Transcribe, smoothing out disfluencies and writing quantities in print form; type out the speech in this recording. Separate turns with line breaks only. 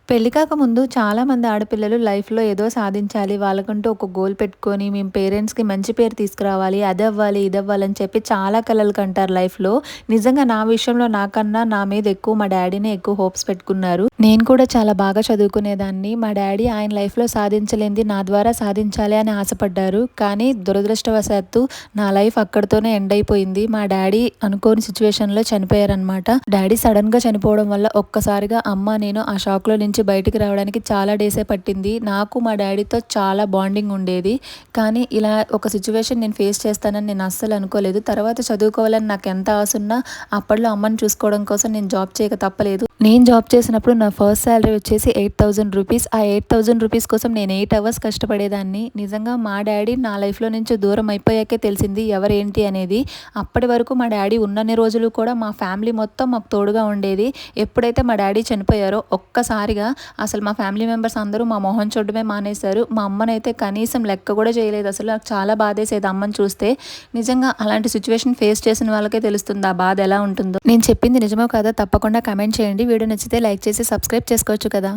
పెళ్లి కాకముందు చాలామంది ఆడపిల్లలు లైఫ్‌లో ఏదో సాధించాలి. వాళ్ళకంటూ ఒక గోల్ పెట్టుకొని మేము పేరెంట్స్‌కి మంచి పేరు తీసుకురావాలి. అదవ్వాలి, ఇదవ్వాలి అని చెప్పి చాలా కలలు కంటారు లైఫ్‌లో. నిజంగా నా విషయంలో నాకన్నా నా మీద ఎక్కువ మా డ్యాడీనే ఎక్కువ హోప్స్ పెట్టుకున్నారు. నేను కూడా చాలా బాగా చదువుకునేదాన్ని. మా డ్యాడీ ఆయన లైఫ్‌లో సాధించలేనిది నా ద్వారా సాధించాలి అని ఆశపడ్డారు. కానీ దురదృష్టవశాత్తు నా లైఫ్ అక్కడితోనే ఎండ్ అయిపోయింది. మా డ్యాడీ అనుకోని సిట్యుయేషన్‌లో చనిపోయారనమాట. డ్యాడీ సడెన్‌గా చనిపోవడం వల్ల ఒక్కసారిగా అమ్మ, నేను ఆ షాక్‌లో నుంచి బయటికి రావడానికి చాలా డేసే పట్టింది. నాకు మా డ్యాడీతో చాలా బాండింగ్ ఉండేది. కానీ ఇలా ఒక సిట్యుయేషన్ నేను ఫేస్ చేస్తానని నేను అస్సలు అనుకోలేదు. తర్వాత చదువుకోవాలని నాకు ఎంత ఆశ ఉన్నా అప్పట్లో అమ్మని చూసుకోవడం కోసం నేను జాబ్ చేయక తప్పలేదు. నేను జాబ్ చేసినప్పుడు నా ఫస్ట్ సాలరీ వచ్చేసి 8,000 రూపీస్. ఆ 8,000 రూపీస్ కోసం నేను 8 అవర్స్ కష్టపడేదాన్ని. నిజంగా మా డ్యాడీ నా లైఫ్‌లో నుంచి దూరం అయిపోయాకే తెలిసింది ఎవరేంటి అనేది. అప్పటి వరకు మా డ్యాడీ ఉన్నన్ని రోజులు కూడా మా ఫ్యామిలీ మొత్తం మాకు తోడుగా ఉండేది. ఎప్పుడైతే మా డ్యాడీ చనిపోయారో ఒక్కసారిగా అసలు మా ఫ్యామిలీ మెంబర్స్ అందరూ మా మొహం చూడడమే మానేశారు. మా అమ్మనైతే కనీసం లెక్క కూడా చేయలేదు అసలు. నాకు చాలా బాధేసేది అమ్మని చూస్తే. నిజంగా అలాంటి సిట్యుయేషన్ ఫేస్ చేసిన వాళ్ళకే తెలుస్తుంది ఆ బాధ ఎలా ఉంటుందో. నేను చెప్పింది నిజమో కాదో తప్పకుండా కామెంట్ చేయండి. వీడియో నచ్చితే లైక్ చేసి సబ్స్క్రైబ్ చేసుకోవచ్చు కదా.